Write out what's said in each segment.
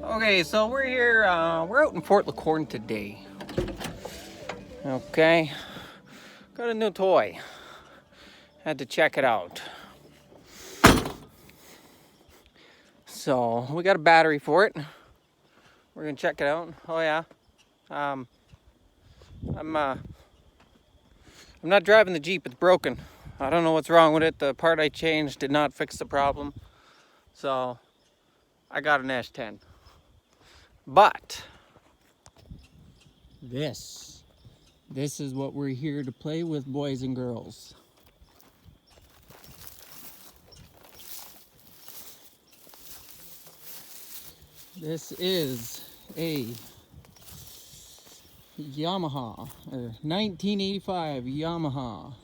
Okay, so we're here, we're out in Fort LaCorne today. Okay, got a new toy. Had to check it out. So, we got a battery for it. We're gonna check it out. Oh yeah. I'm not driving the Jeep, it's broken. I don't know what's wrong with it. The part I changed did not fix the problem. So, I got an S10. But, this is what we're here to play with, boys and girls. This is a Yamaha, or 1985 Yamaha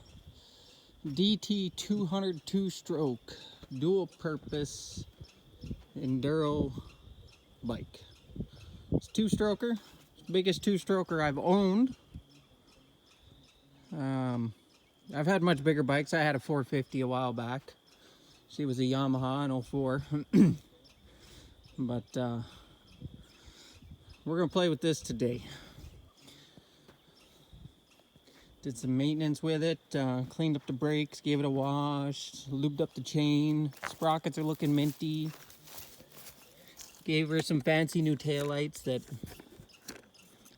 DT 200 two-stroke dual purpose enduro bike. It's two-stroker, biggest two-stroker I've owned. I've had much bigger bikes. I had a 450 a while back. She was a Yamaha in 04. But we're gonna play with this today. Did some maintenance with it, cleaned up the brakes, gave it a wash, lubed up the chain. Sprockets are looking minty. Gave her some fancy new taillights that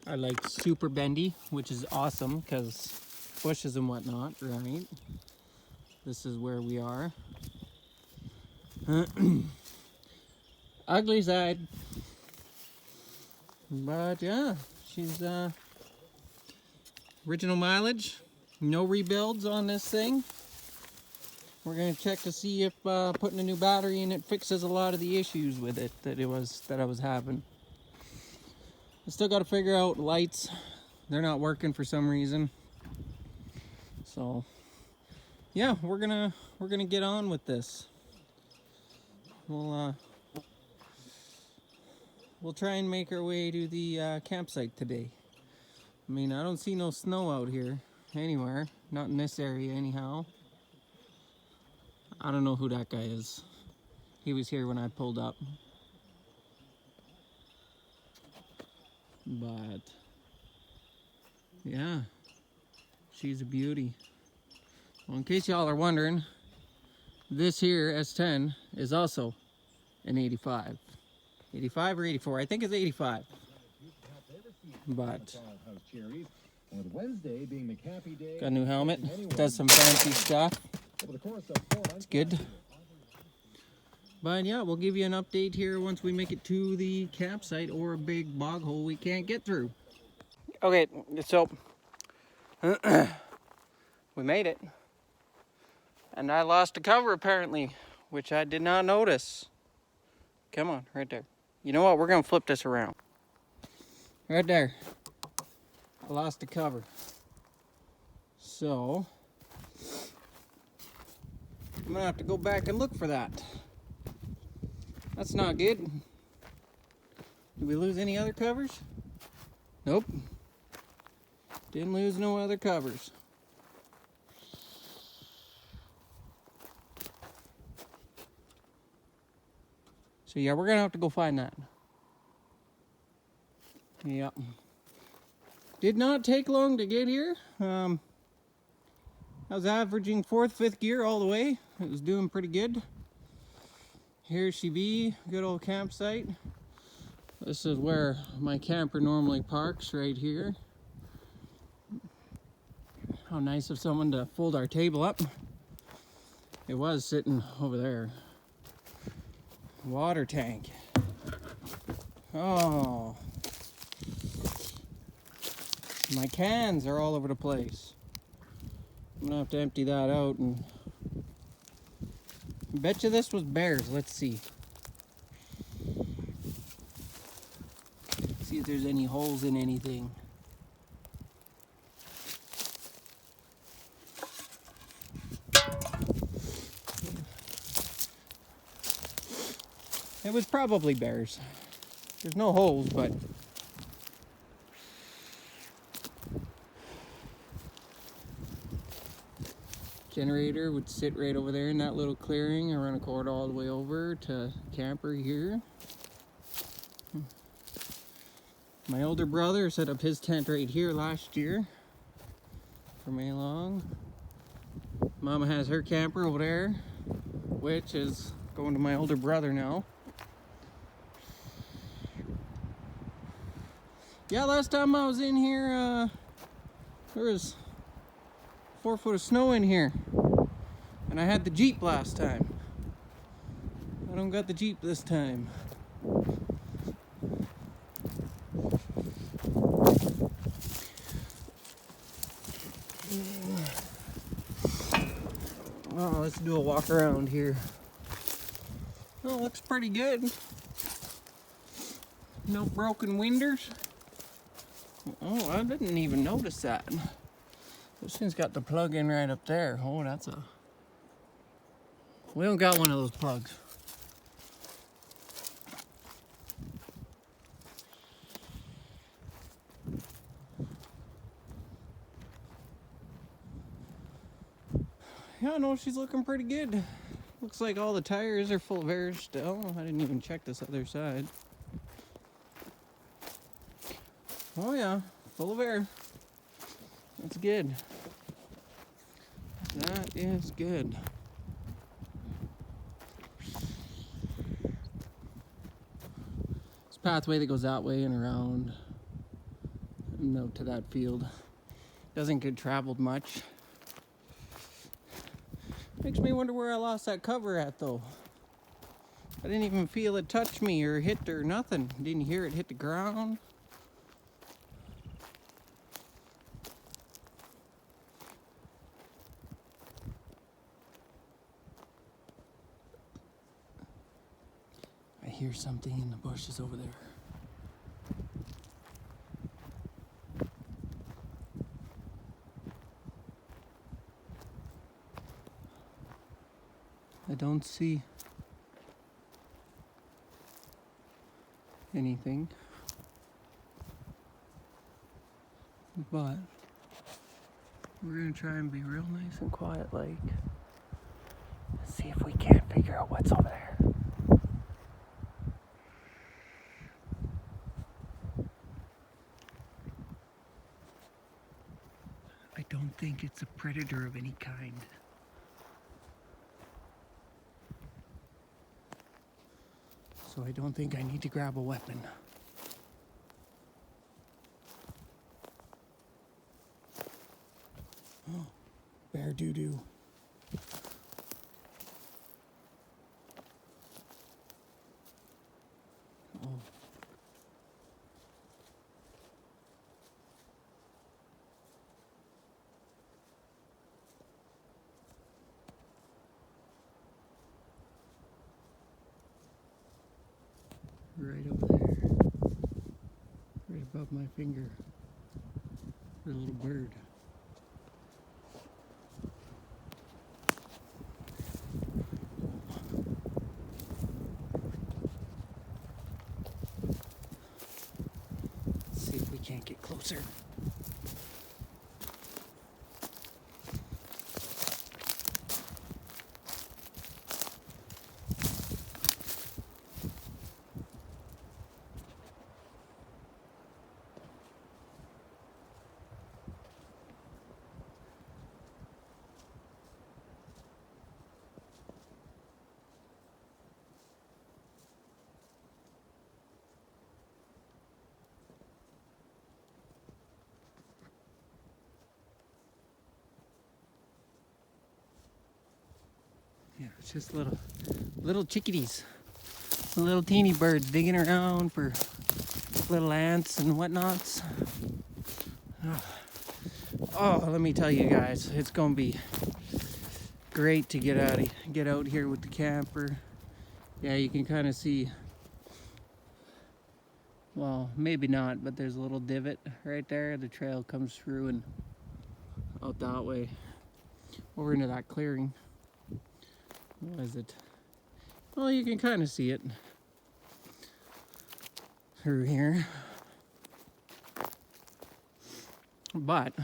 are like super bendy, which is awesome because bushes and whatnot, right? This is where we are. Ugly side. But yeah, she's original mileage, no rebuilds on this thing. We're gonna check to see if putting a new battery in it fixes a lot of the issues with it that I was having. I still got to figure out lights. They're not working for some reason. So yeah, we're gonna get on with this. We'll try and make our way to the campsite today. I mean, I don't see no snow out here anywhere. Not in this area anyhow. I don't know who that guy is. He was here when I pulled up. But yeah, she's a beauty. Well, in case y'all are wondering, this here S10 is also an 85. 85 or 84? I think it's 85. But got a new helmet, does some fancy stuff. It's good. But yeah, we'll give you an update here once we make it to the campsite or a big bog hole we can't get through. Okay, so we made it. And I lost a cover apparently, which I did not notice. Come on, right there. You know what? We're going to flip this around. Right there. I lost the cover. So I'm going to have to go back and look for that. That's not good. Did we lose any other covers? Nope. Didn't lose no other covers. So yeah, we're gonna have to go find that. Yep. Did not take long to get here. I was averaging 4th, 5th gear all the way. It was doing pretty good. Here she be, good old campsite. This is where my camper normally parks, right here. How nice of someone to fold our table up. It was sitting over there. Water tank. Oh. My cans are all over the place. I'm gonna have to empty that out and bet you this was bears. Let's see. See if there's any holes in anything. It was probably bears. There's no holes, but generator would sit right over there in that little clearing. I run a cord all the way over to camper here. My older brother set up his tent right here last year for May long. Mama has her camper over there, which is going to my older brother now. Yeah, last time I was in here, there was 4 foot of snow in here. And I had the Jeep last time. I don't got the Jeep this time. Oh, let's do a walk around here. Oh, looks pretty good. No broken windows. Oh, I didn't even notice that. This thing's got the plug in right up there. Oh, that's a... We don't got one of those plugs. Yeah, no, she's looking pretty good. Looks like all the tires are full of air still. I didn't even check this other side. Oh yeah, full of air. That's good. That is good. This pathway that goes that way and around and out to that field doesn't get traveled much. Makes me wonder where I lost that cover at though. I didn't even feel it touch me or hit or nothing. Didn't hear it hit the ground. I hear something in the bushes over there. I don't see anything, but we're gonna try and be real nice and quiet like, see if we can't figure out what's over there. I don't think it's a predator of any kind. So I don't think I need to grab a weapon. Oh, bear doo-doo. Oh. Right over there, right above my finger, the little bird. Let's see if we can't get closer. Yeah, it's just little chickadees, little teeny birds digging around for little ants and whatnots. Oh, let me tell you guys, it's gonna be great to get out here with the camper. Yeah, you can kind of see. Well, maybe not, but there's a little divot right there. The trail comes through and out that way over into that clearing. What is it? Well, you can kind of see it through here. But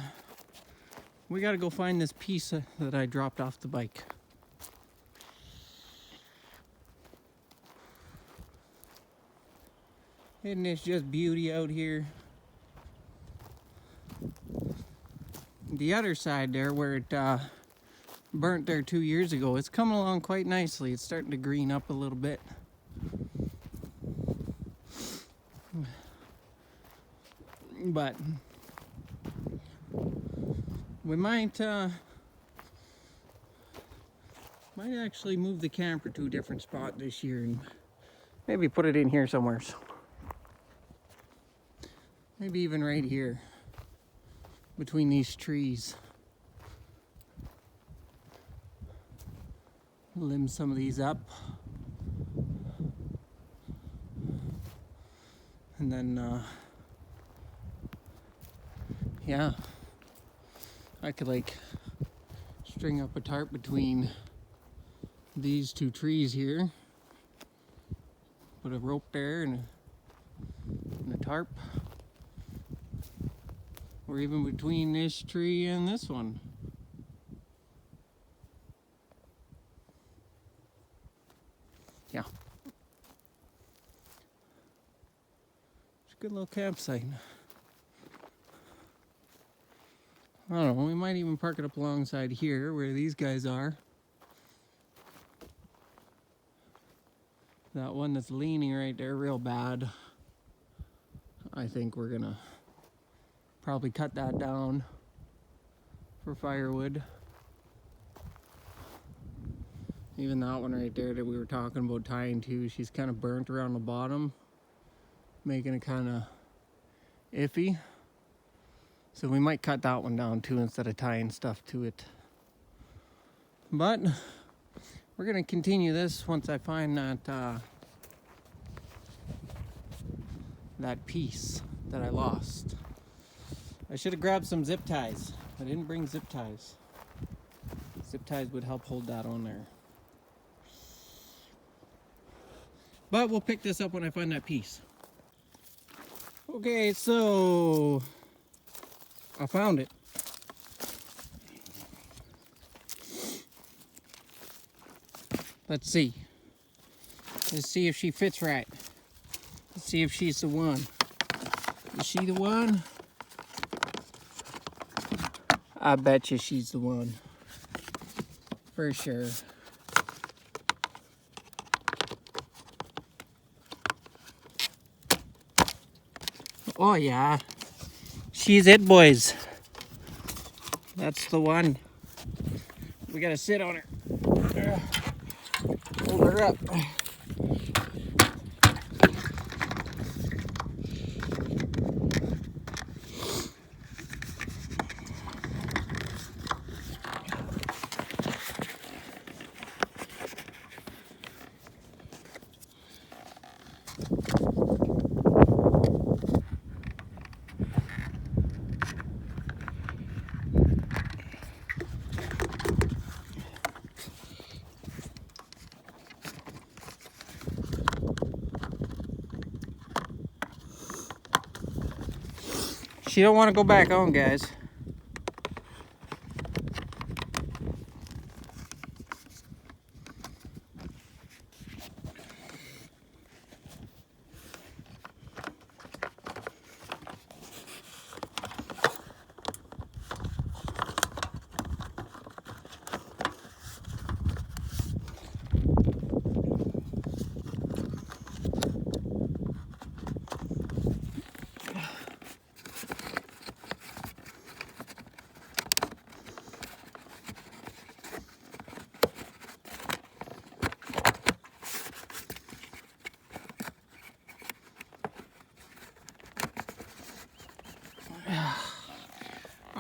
we got to go find this piece that I dropped off the bike. Isn't this just beauty out here? The other side there where it burnt there 2 years ago, it's coming along quite nicely. It's starting to green up a little bit. But we might actually move the camper to a different spot this year and maybe put it in here somewhere. Maybe even right here between these trees. Limb some of these up. And then yeah, I could like string up a tarp between these two trees here. Put a rope there and a tarp. Or even between this tree and this one. Yeah. It's a good little campsite. I don't know, we might even park it up alongside here where these guys are. That one that's leaning right there real bad. I think we're gonna probably cut that down for firewood. Even that one right there that we were talking about tying to, she's kind of burnt around the bottom, making it kind of iffy. So we might cut that one down too instead of tying stuff to it. But we're gonna continue this once I find that piece that I lost. I should have grabbed some zip ties. I didn't bring zip ties. Zip ties would help hold that on there. But we'll pick this up when I find that piece. Okay, so I found it. Let's see. Let's see if she fits right. Let's see if she's the one. Is she the one? I bet you she's the one. For sure. Oh yeah. She's it, boys. That's the one. We gotta sit on her. Hold her up. She don't want to go back on, guys.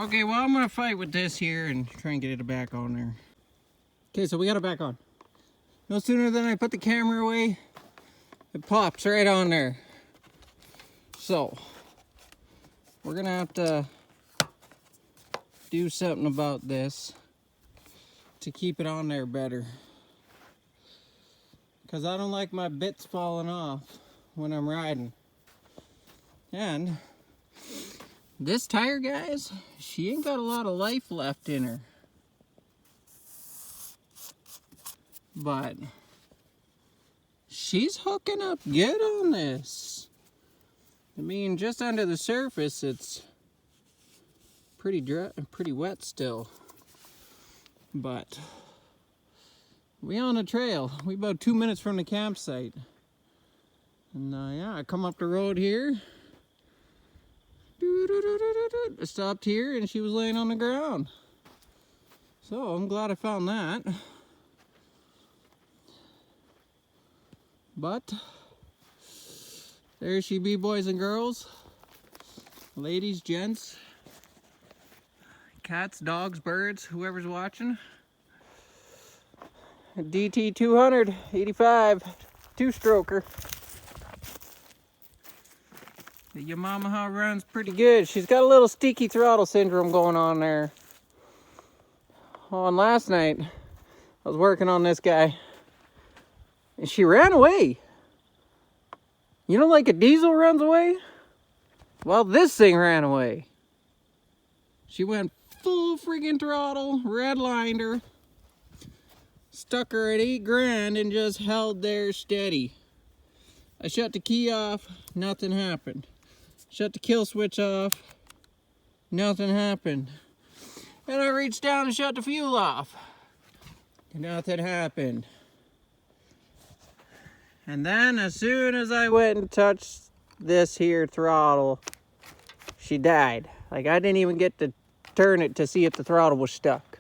Okay, well, I'm gonna fight with this here and try and get it back on there. Okay, so we got it back on. No sooner than I put the camera away, it pops right on there. So, we're gonna have to do something about this to keep it on there better. Because I don't like my bits falling off when I'm riding. And this tire, guys, she ain't got a lot of life left in her. But she's hooking up good on this. mean, just under the surface, it's pretty dry and pretty wet still. But we on a trail. We about 2 minutes from the campsite. And yeah, I come up the road here. I stopped here and she was laying on the ground. So I'm glad I found that. But there she be, boys and girls, ladies, gents, cats, dogs, birds, whoever's watching. A DT 285 two-stroker. The Yamaha runs pretty good. She's got a little sticky throttle syndrome going on there. On last night, I was working on this guy, and she ran away. You know, like a diesel runs away? Well, this thing ran away. She went full friggin' throttle, redlined her, stuck her at 8 grand and just held there steady. I shut the key off, nothing happened. Shut the kill switch off, nothing happened. And I reached down and shut the fuel off. Nothing happened. And then as soon as I went and touched this here throttle, she died. Like, I didn't even get to turn it to see if the throttle was stuck.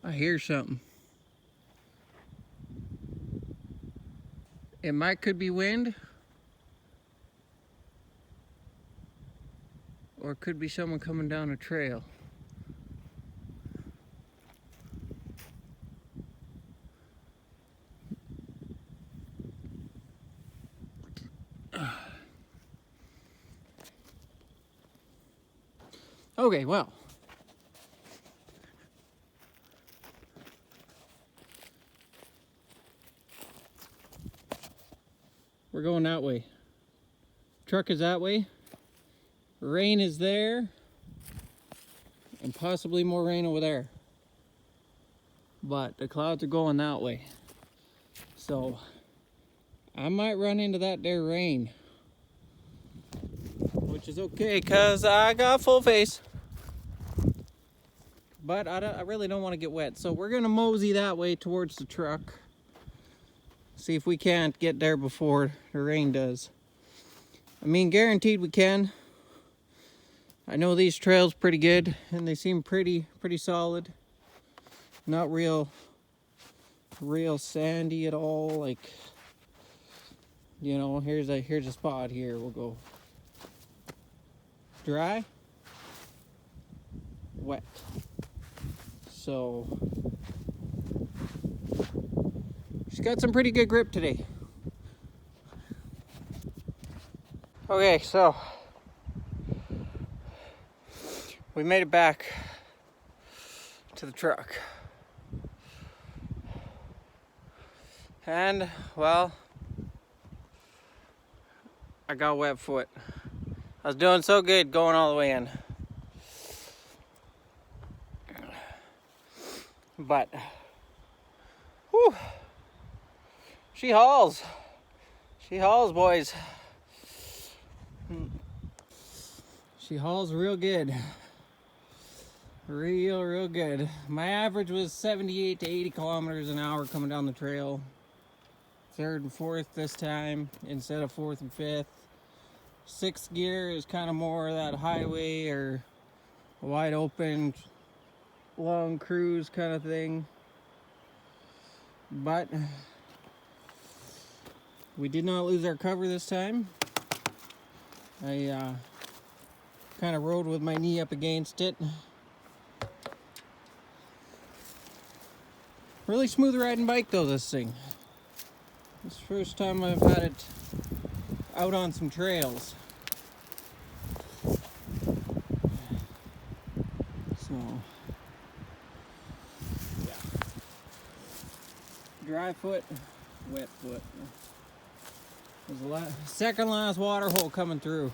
I hear something. Could be wind. Or it could be someone coming down a trail. Okay, well. We're going that way. Truck is that way. Rain is there. And possibly more rain over there. But the clouds are going that way. So I might run into that there rain. Which is okay, because I got full face. But I really don't want to get wet. So we're going to mosey that way towards the truck. See if we can't get there before the rain does. I mean, guaranteed we can. I know these trails pretty good, and they seem pretty solid. Not real sandy at all. Like, you know, here's a spot here. We'll go dry, wet. So she's got some pretty good grip today. Okay, so we made it back to the truck. And, well, I got wet foot. I was doing so good going all the way in. But, whew, she hauls. She hauls, boys. She hauls real good. Real good. My average was 78 to 80 kilometers an hour coming down the trail. 3rd and 4th this time instead of 4th and 5th. 6th gear is kind of more of that highway or wide open, long cruise kind of thing. But we did not lose our cover this time. I kind of rode with my knee up against it. Really smooth riding bike though, this thing. It's the first time I've had it out on some trails. So, yeah. Dry foot, wet foot. There's the second last water hole coming through.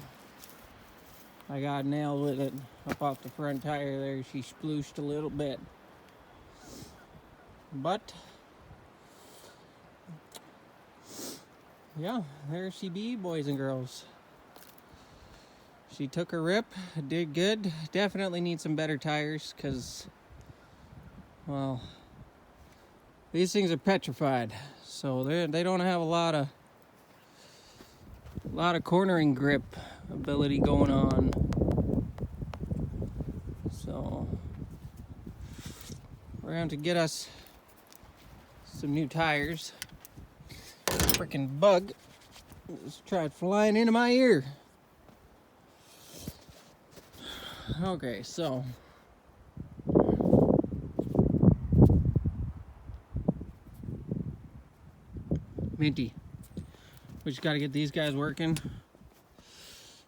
I got nailed with it up off the front tire there. She splooshed a little bit. But yeah, there she be, boys and girls. She took a rip, did good. Definitely need some better tires because, well, these things are petrified, so they don't have a lot of cornering grip ability going on. So we're going to get us some new tires. Freaking bug just tried flying into my ear. Okay, so Minty, we just got to get these guys working.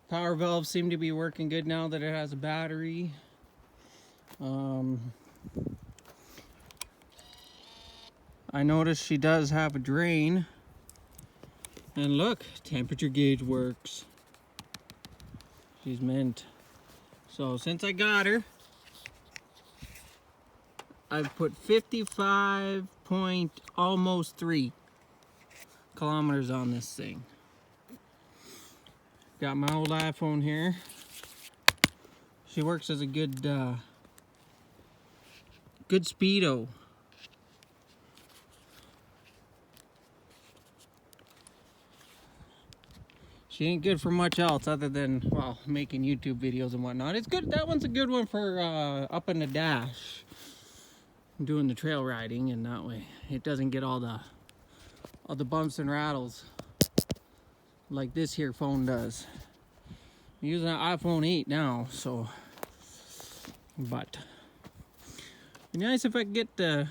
Power valves seem to be working good now that it has a battery. I noticed she does have a drain. And look, temperature gauge works. She's mint. So since I got her, I've put 55 point almost 3 kilometers on this thing. Got my old iPhone here. She works as a good speedo. She ain't good for much else other than, well, making YouTube videos and whatnot. It's good. That one's a good one for up in the dash, doing the trail riding, and that way it doesn't get all the bumps and rattles like this here phone does. I'm using an iPhone 8 now, so, but it'd be nice if I could get the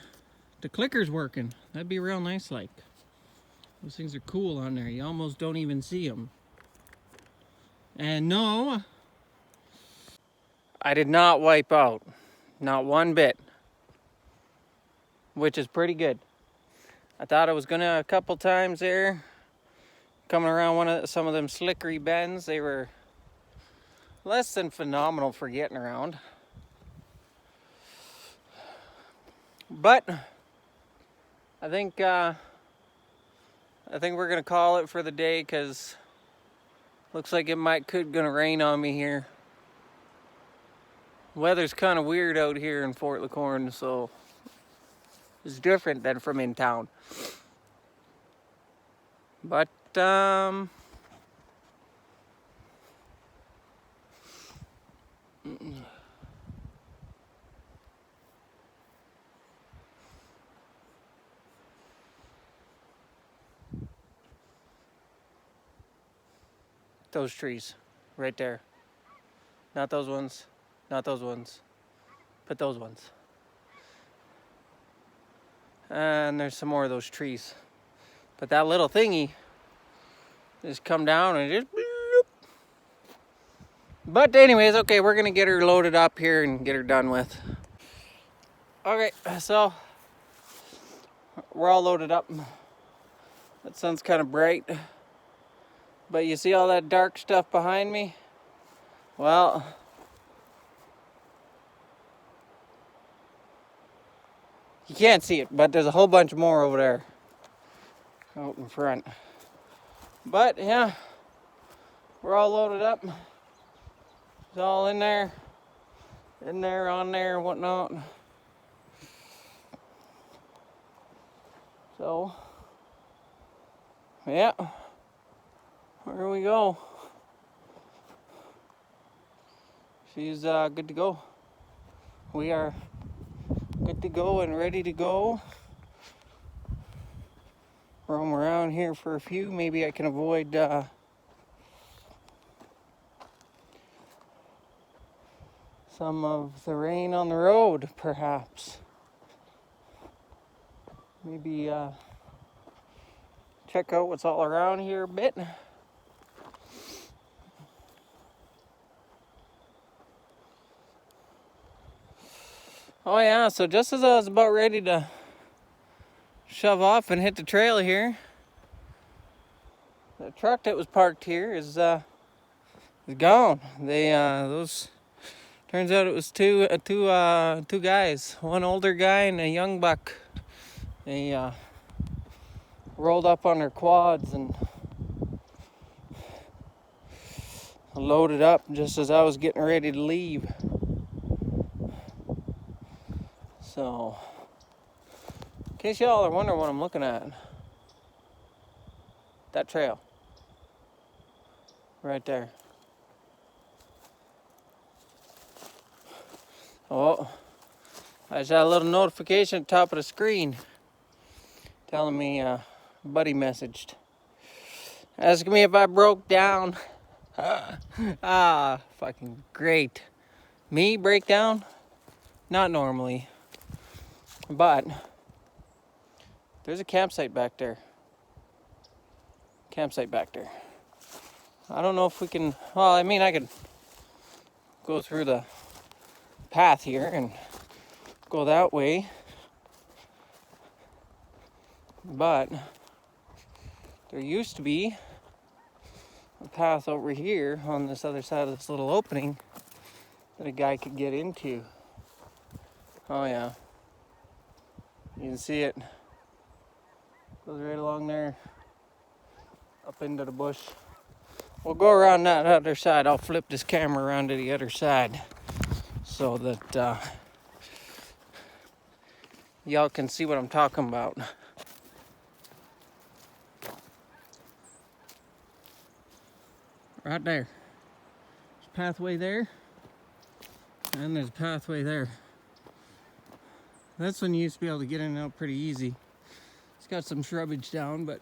clickers working. That'd be real nice. Like, those things are cool on there. You almost don't even see them. And no, I did not wipe out, not one bit, which is pretty good. I thought I was gonna a couple times there, coming around some of them slickery bends. They were less than phenomenal for getting around. But I think we're gonna call it for the day because looks like it could gonna rain on me here. Weather's kind of weird out here in Fort LaCorne, so it's different than from in town. But those trees right there. Not those ones. Not those ones. But those ones. And there's some more of those trees. But that little thingy just come down and just bloop. But anyways, okay, we're gonna get her loaded up here and get her done with. Okay, so we're all loaded up. That sun's kind of bright. But you see all that dark stuff behind me? Well, you can't see it, but there's a whole bunch more over there out in front. But yeah, we're all loaded up. It's all in there, on there, whatnot. So, yeah, where we go. She's good to go. We are good to go and ready to go. Roam around here for a few. Maybe I can avoid some of the rain on the road, perhaps. Maybe check out what's all around here a bit. Oh yeah, so just as I was about ready to shove off and hit the trail here, the truck that was parked here is gone. They those turns out it was two guys, one older guy and a young buck They rolled up on their quads and loaded up just as I was getting ready to leave. So, in case y'all are wondering what I'm looking at, that trail right there. Oh, I just had a little notification at the top of the screen telling me buddy messaged, asking me if I broke down. Fucking great. Me break down? Not normally. But there's a campsite back there. I don't know if we can, well, I mean, I could go through the path here and go that way. But there used to be a path over here on this other side of this little opening that a guy could get into. Oh yeah. You can see it. Goes right along there, up into the bush. We'll go around that other side. I'll flip this camera around to the other side so that y'all can see what I'm talking about. Right there. There's a pathway there, and there's a pathway there. This one you used to be able to get in and out pretty easy. It's got some shrubbage down, but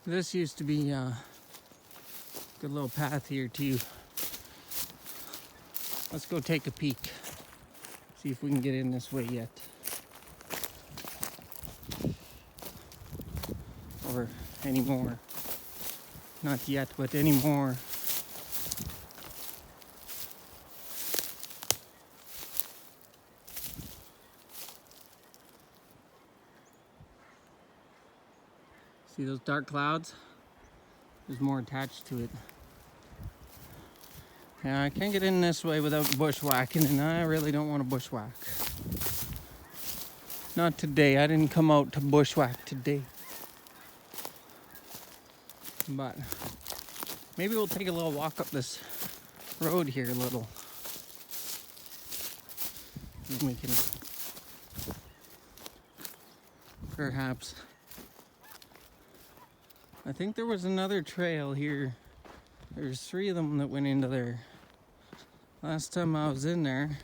this used to be a good little path here too. Let's go take a peek. See if we can get in this way yet. Or anymore. Not yet, but anymore. See those dark clouds? There's more attached to it. Yeah, I can't get in this way without bushwhacking, and I really don't want to bushwhack. Not today. I didn't come out to bushwhack today. But maybe we'll take a little walk up this road here a little. And we can perhaps. I think there was another trail here. There's 3 of them that went into there. Last time I was in there,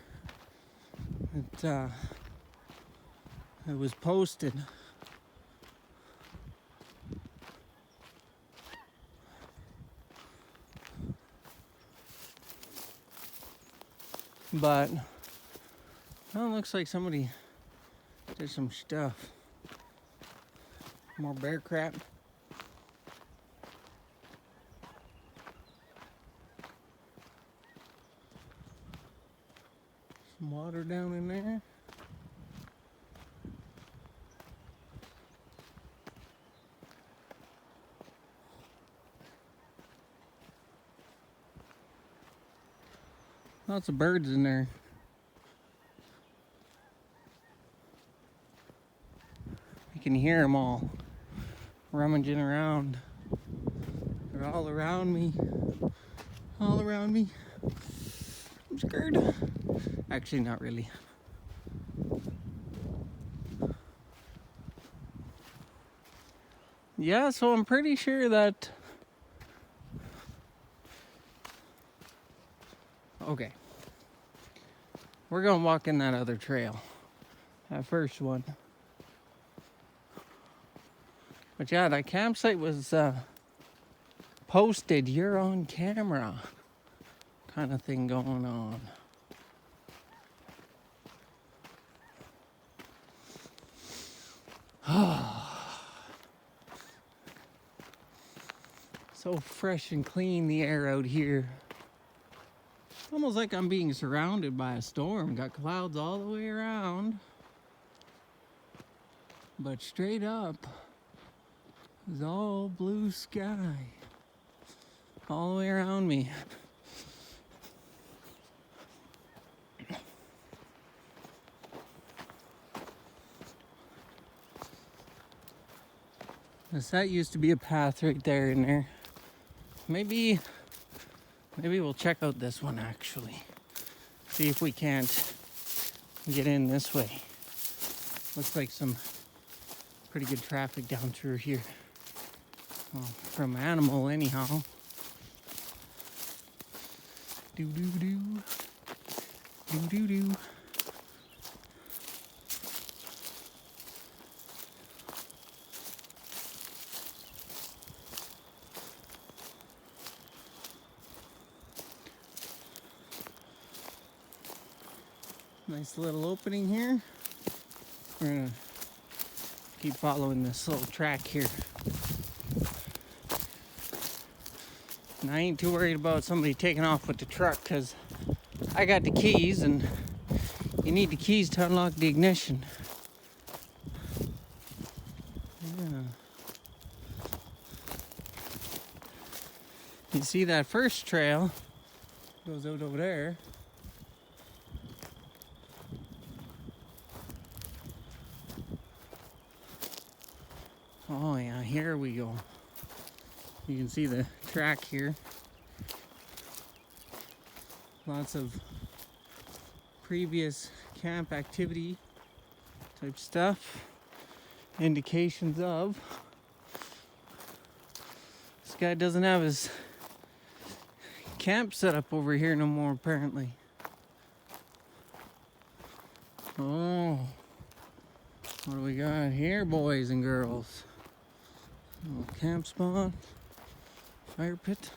it was posted. But well, it looks like somebody did some stuff. More bear crap. Some water down in there. Lots of birds in there. You can hear them all rummaging around. They're all around me. All around me. I'm scared. Actually, not really. Yeah, so I'm pretty sure that... Okay. We're gonna walk in that other trail. That first one. But yeah, that campsite was posted. You're on camera. Kind of thing going on. So fresh and clean the air out here. It's almost like I'm being surrounded by a storm. Got clouds all the way around. But straight up is all blue sky. All the way around me. That used to be a path right there in there. Maybe we'll check out this one actually. See if we can't get in this way. Looks like some pretty good traffic down through here. Well, from animal anyhow. Do do do. Do do do. Nice little opening here. We're gonna keep following this little track here. And I ain't too worried about somebody taking off with the truck because I got the keys and you need the keys to unlock the ignition. Yeah. You see that first trail goes out over there. Oh yeah, here we go. You can see the track here. Lots of previous camp activity type stuff. Indications of. This guy doesn't have his camp set up over here no more apparently. Oh, what do we got here, boys and girls? A little camp spot, fire pit.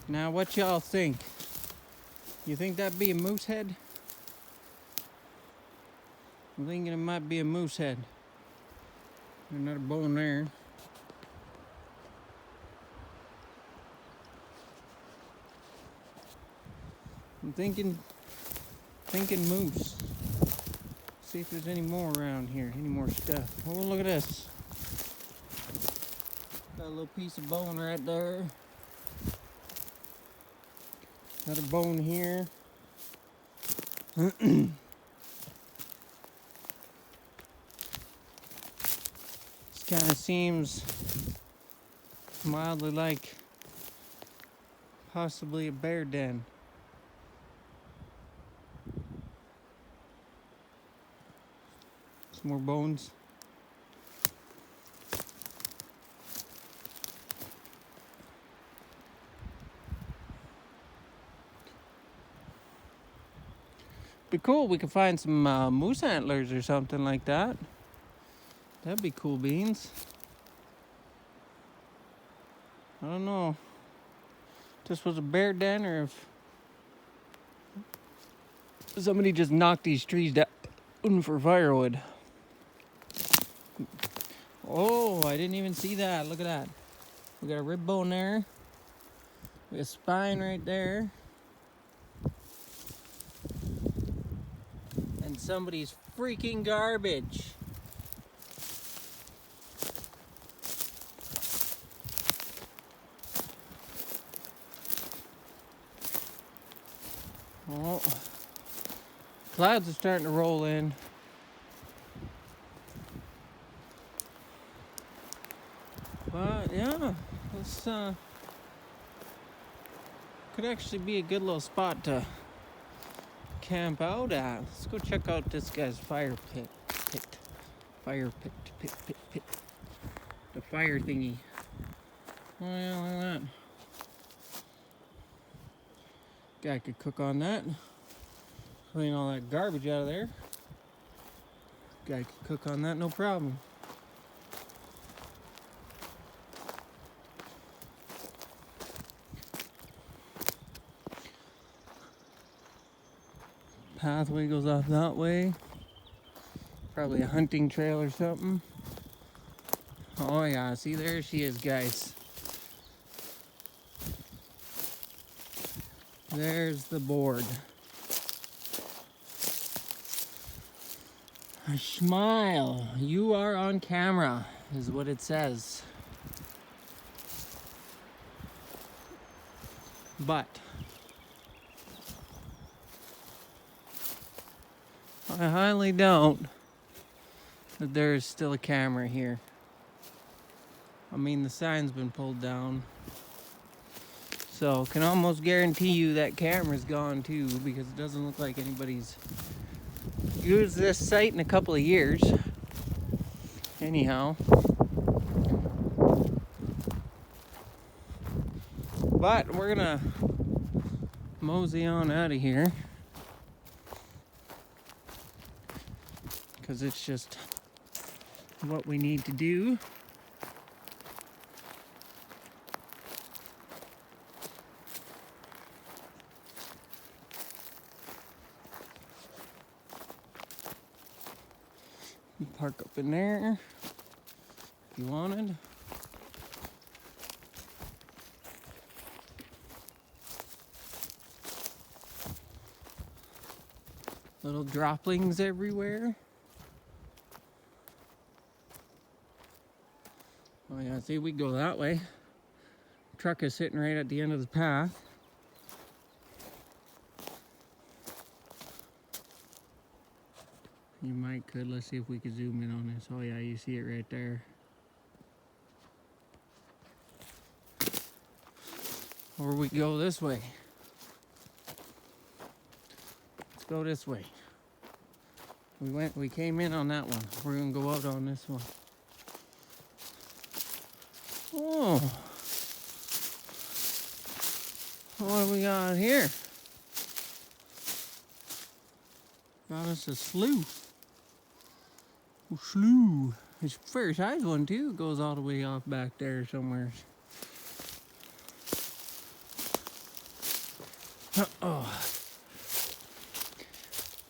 Now what y'all think? You think that'd be a moose head? I'm thinking it might be a moose head. Another bone there. I'm thinking moose. See if there's any more around here, any more stuff. Oh, look at this. Got a little piece of bone right there. Another bone here. This kind of seems mildly like possibly a bear den. Some more bones. Be cool. We could find some moose antlers or something like that. That'd be cool beans. I don't know if this was a bear den or if somebody just knocked these trees down for firewood. Oh, I didn't even see that. Look at that. We got a rib bone there. We got a spine right there. And somebody's freaking garbage. Oh, clouds are starting to roll in. But yeah, this could actually be a good little spot to camp out at. Let's go check out this guy's fire pit. The fire thingy. Oh yeah, look at that. Guy could cook on that. Clean all that garbage out of there. Guy could cook on that, no problem. Pathway goes off that way. Probably a hunting trail or something. Oh yeah, see there she is, guys. There's the board. A smile. You are on camera, is what it says. But I highly doubt that there is still a camera here. I mean, the sign's been pulled down. So, can almost guarantee you that camera's gone too, because it doesn't look like anybody's used this site in a couple of years. Anyhow. But we're gonna mosey on out of here, because it's just what we need to do. You park up in there if you wanted. Little droplings everywhere. Oh yeah, see, we go that way. Truck is sitting right at the end of the path. Could. Let's see if we can zoom in on this. Oh yeah, you see it right there. Or we go this way. Let's go this way. We came in on that one. We're gonna go out on this one. Oh. What do we got here? Got us a slough. A slough. It's a fair size one too. It goes all the way off back there somewhere. Oh.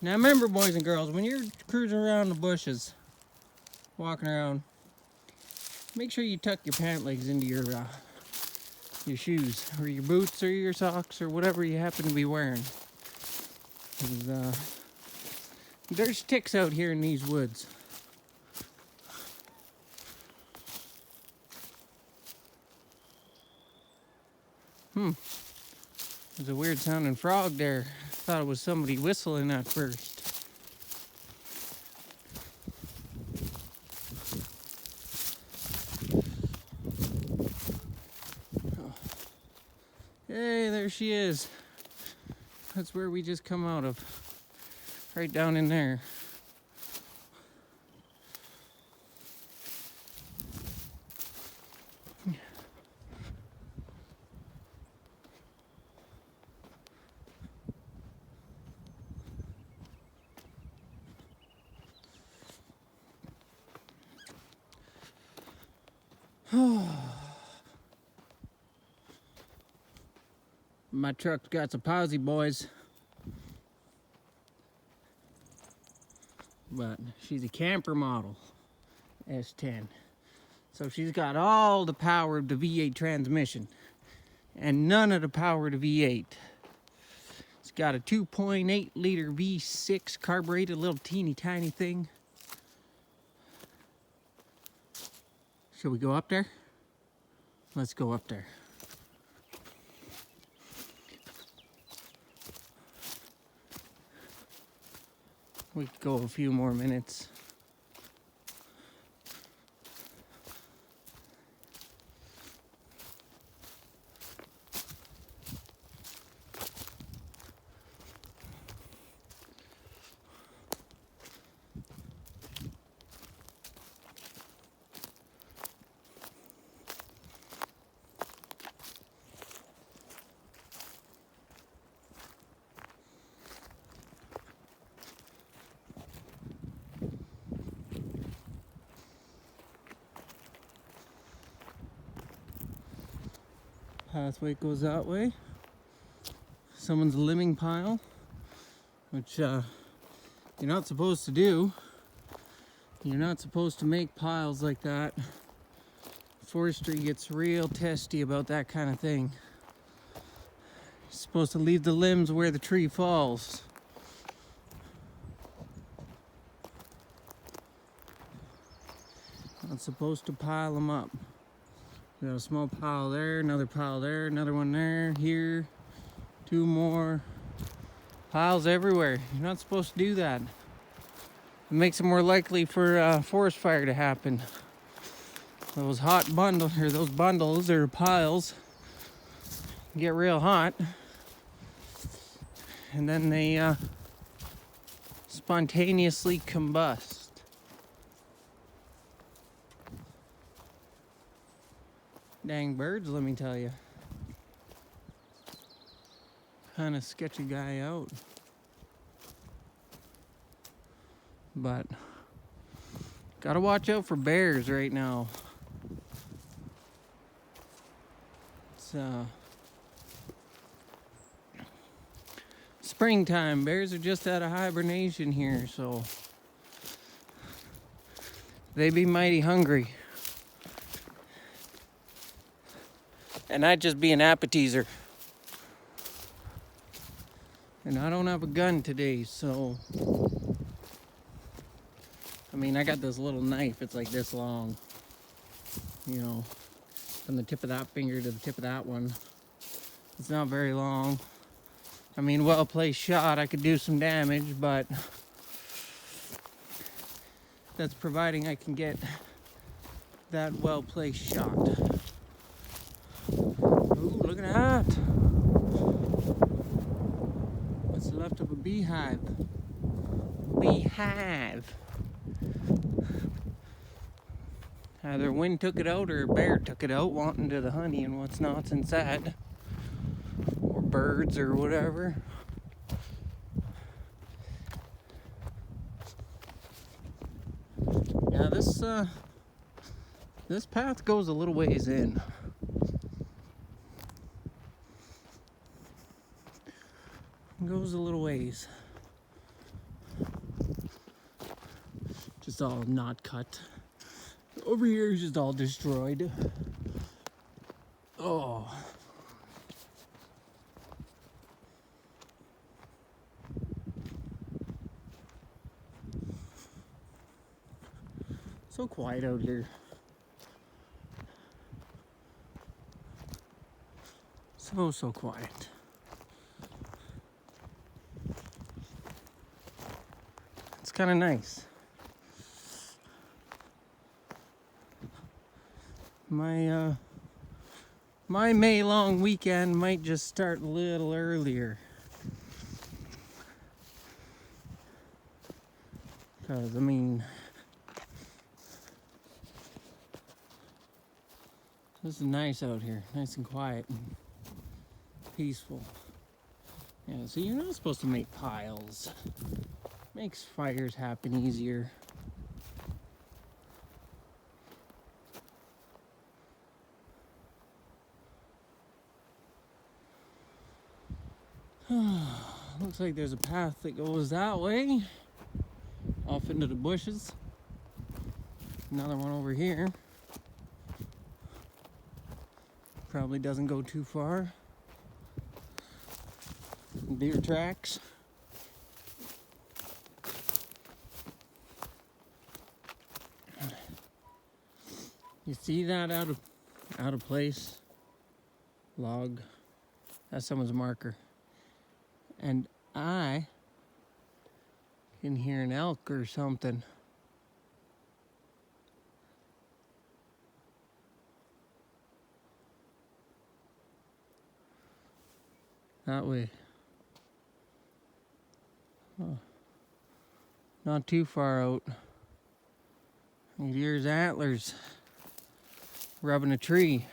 Now remember, boys and girls, when you're cruising around the bushes, walking around, make sure you tuck your pant legs into your shoes, or your boots, or your socks, or whatever you happen to be wearing. There's ticks out here in these woods. There's a weird sounding frog there. Thought it was somebody whistling at first. Oh. Hey, there she is. That's where we just come out of. Right down in there. My truck's got some posi, boys. But she's a camper model, S10. So she's got all the power of the V8 transmission and none of the power of the V8. It's got a 2.8 liter V6 carbureted little teeny tiny thing. Shall we go up there? Let's go up there. We could go a few more minutes. Pathway goes that way. Someone's limbing pile, which you're not supposed to do. You're not supposed to make piles like that. Forestry gets real testy about that kind of thing. You're supposed to leave the limbs where the tree falls. Not supposed to pile them up. We got a small pile there, another pile there, another one there, here, two more. Piles everywhere. You're not supposed to do that. It makes it more likely for a forest fire to happen. Those hot bundles, or those bundles or piles, get real hot, and then they spontaneously combust. Dang birds, let me tell you. Kind of sketch a guy out. But gotta watch out for bears right now. It's springtime. Bears are just out of hibernation here, so they be mighty hungry. And I'd just be an appetizer. And I don't have a gun today, so I mean, I got this little knife. It's like this long, you know, from the tip of that finger to the tip of that one. It's not very long. I mean, well-placed shot, I could do some damage, but that's providing I can get that well-placed shot. Ooh, look at that. What's left of a beehive? Beehive. Either wind took it out or a bear took it out, wanting to the honey and what's not inside. Or birds or whatever. Yeah, this path goes a little ways in. Goes a little ways. Just all not cut. Over here is just all destroyed. Oh. So quiet out here. So quiet. It's kind of nice. My May long weekend might just start a little earlier. Because, I mean, this is nice out here. Nice and quiet and peaceful. Yeah, so you're not supposed to make piles. Makes fires happen easier. Looks like there's a path that goes that way, off into the bushes. Another one over here. Probably doesn't go too far. Deer tracks. You see that out of place log? That's someone's marker. And I can hear an elk or something. That way. Oh. Not too far out. And here's antlers rubbing a tree.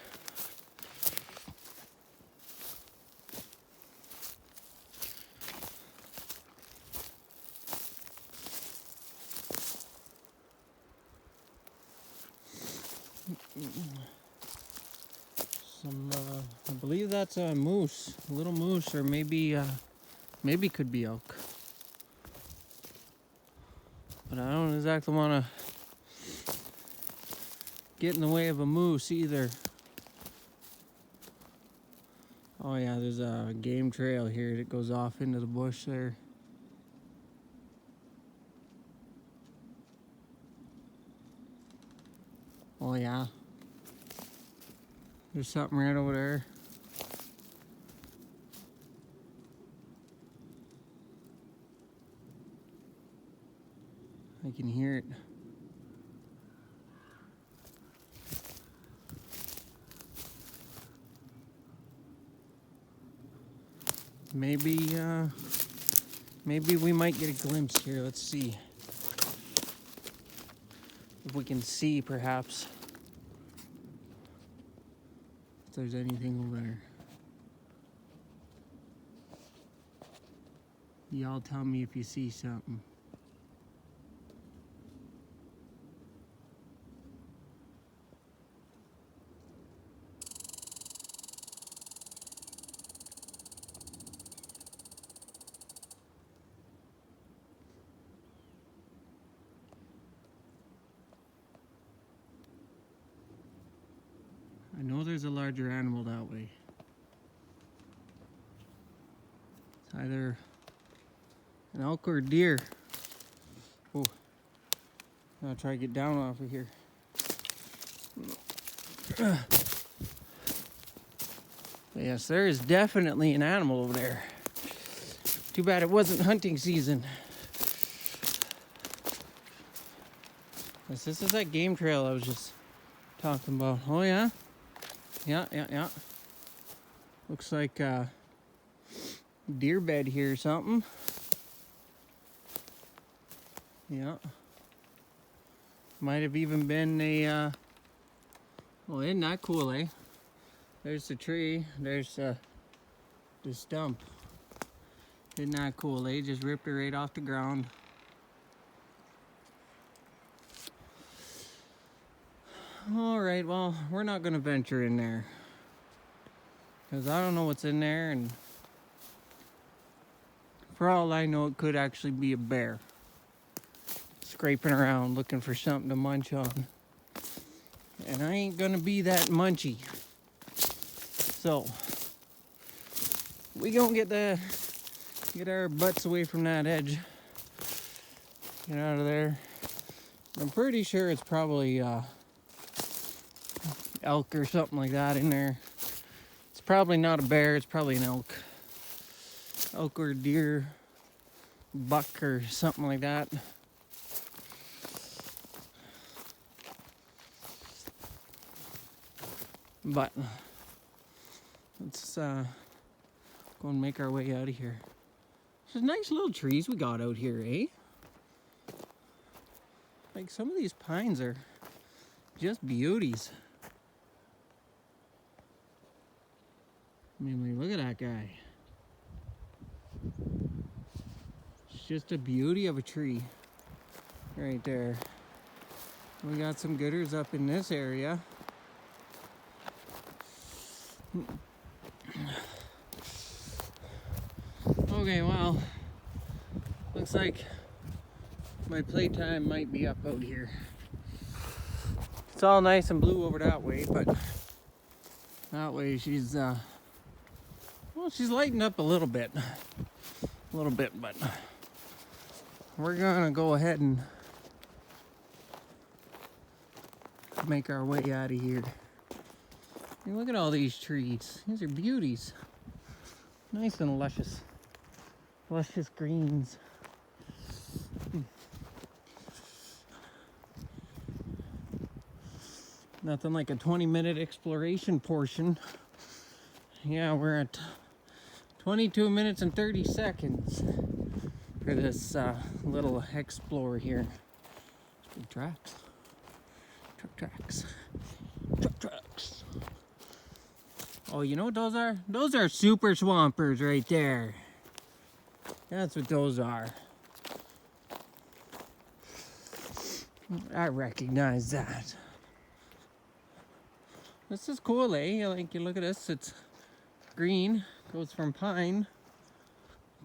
I believe that's a moose, a little moose, or maybe could be elk. But I don't exactly want to get in the way of a moose either. Oh yeah, there's a game trail here that goes off into the bush there. Oh yeah. There's something right over there. I I can hear it. Maybe we might get a glimpse here. Let's see if we can see, perhaps, if there's anything over there. Y'all tell me if you see something. I know there's a larger animal that way. It's either an elk or a deer. Oh, I'll try to get down off of here. Yes, there is definitely an animal over there. Too bad it wasn't hunting season. This is that game trail I was just talking about. Oh yeah? Yeah. Looks like a deer bed here or something. Yeah. Might have even been a, well, isn't that cool, eh? There's the tree, there's the stump. Isn't that cool? They just ripped it right off the ground. Alright, well, we're not going to venture in there. Because I don't know what's in there, and for all I know, it could actually be a bear. Scraping around looking for something to munch on. And I ain't going to be that munchy. So, we gonna get our butts away from that edge. Get out of there. I'm pretty sure it's probably elk or something like that in there. It's probably not a bear, it's probably an elk. Elk or deer, buck or something like that. But let's go and make our way out of here. There's nice little trees we got out here, eh? Like, some of these pines are just beauties. I mean, like, look at that guy. It's just a beauty of a tree right there. We got some gooders up in this area. Okay, well, looks like my playtime might be up out here. It's all nice and blue over that way, but that way she's well, she's lightened up a little bit, but we're gonna go ahead and make our way out of here. I mean, look at all these trees. These are beauties. Nice and luscious greens. Nothing like a 20-minute exploration portion. Yeah, we're at 22 minutes and 30 seconds for this little explore here. Big tracks. Truck tracks. Oh, you know what those are? Those are super swampers right there. That's what those are. I recognize that. This is cool, eh? Like, you look at this, it's green, goes from pine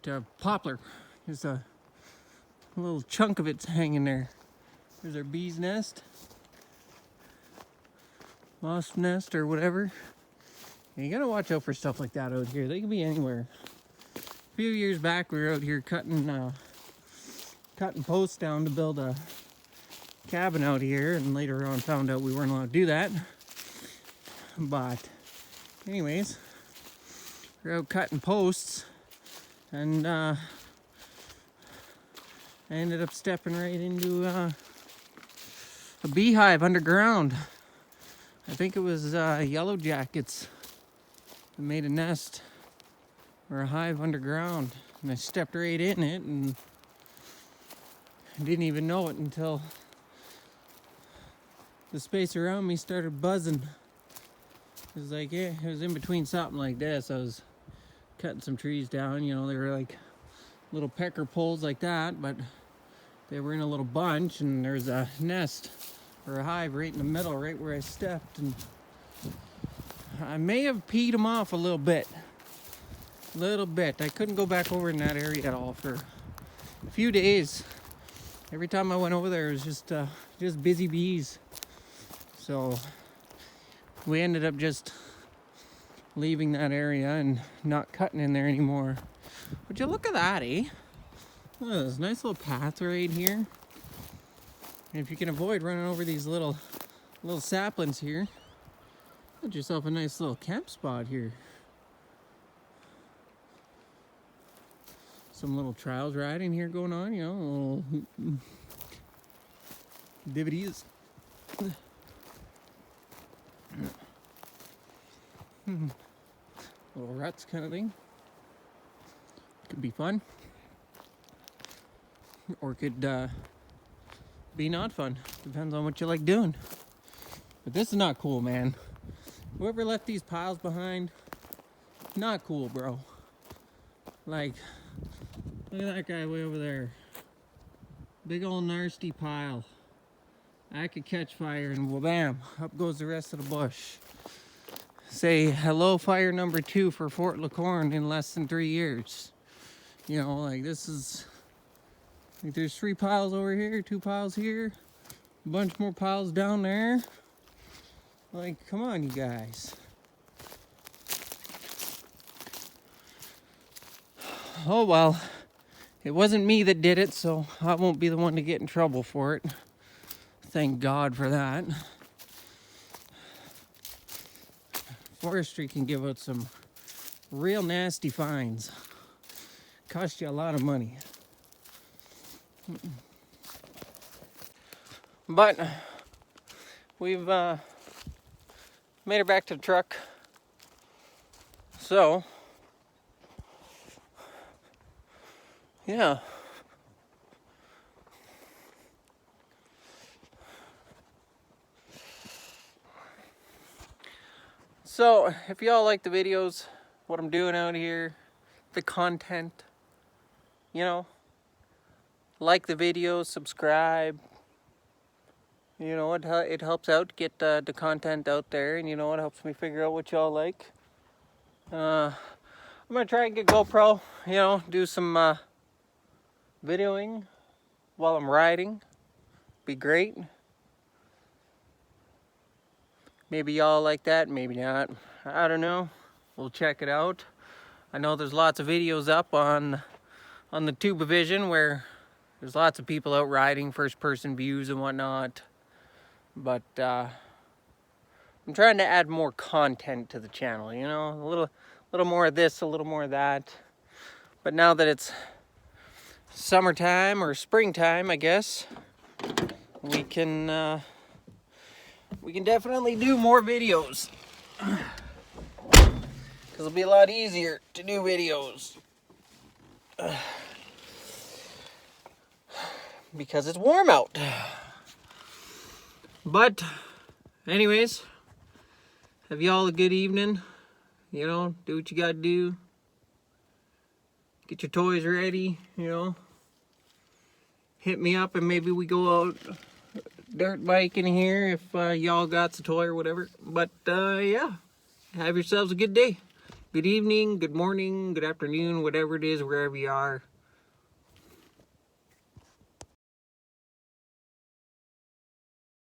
to poplar. There's a little chunk of it's hanging there. There's our bee's nest, wasp nest, or whatever. And you gotta watch out for stuff like that out here. They can be anywhere. A few years back, we were out here cutting posts down to build a cabin out here, and later on found out we weren't allowed to do that. But anyways, we're out cutting posts, and I ended up stepping right into a beehive underground. I think it was yellow jackets that made a nest or a hive underground, and I stepped right in it and I didn't even know it until the space around me started buzzing. It was like, yeah, it was in between something like this. I was cutting some trees down, you know, they were like little pecker poles like that, but they were in a little bunch, and there's a nest or a hive right in the middle, right where I stepped, and I may have peed them off a little bit. I couldn't go back over in that area at all for a few days. Every time I went over there, it was just busy bees. So we ended up just leaving that area and not cutting in there anymore. Would you look at that, eh? Look at this nice little path right here. And if you can avoid running over these little saplings here, get yourself a nice little camp spot here. Some little trials riding here going on, you know, little divvities. Little ruts kind of thing. Could be fun. Or could be not fun. Depends on what you like doing. But this is not cool, man. Whoever left these piles behind, not cool, bro. Like, look at that guy way over there. Big old nasty pile. I could catch fire and well, bam, up goes the rest of the bush. Say hello fire number 2 for Fort LaCorne in less than 3 years. You know, like this is, like there's 3 piles over here, 2 piles here, a bunch more piles down there. Like, come on, you guys. Oh well, it wasn't me that did it, so I won't be the one to get in trouble for it. Thank God for that. Forestry can give out some real nasty fines. Cost you a lot of money. But we've made it back to the truck. So, yeah. So, if y'all like the videos, what I'm doing out here, the content, you know, like the videos, subscribe. You know, it helps out to get the content out there, and you know, it helps me figure out what y'all like. I'm gonna try and get GoPro, you know, do some videoing while I'm riding. Be great. Maybe y'all like that, maybe not. I don't know. We'll check it out. I know there's lots of videos up on the Tubevision where there's lots of people out riding, first-person views and whatnot. But I'm trying to add more content to the channel, you know, a little more of this, a little more of that. But now that it's summertime or springtime, I guess, we can definitely do more videos. Because it'll be a lot easier to do videos. Because it's warm out. But, anyways, have y'all a good evening. You know, do what you gotta do. Get your toys ready, you know. Hit me up and maybe we go out dirt biking here if y'all got a toy or whatever. But yeah, have yourselves a good day, good evening, good morning, good afternoon, whatever it is, wherever you are.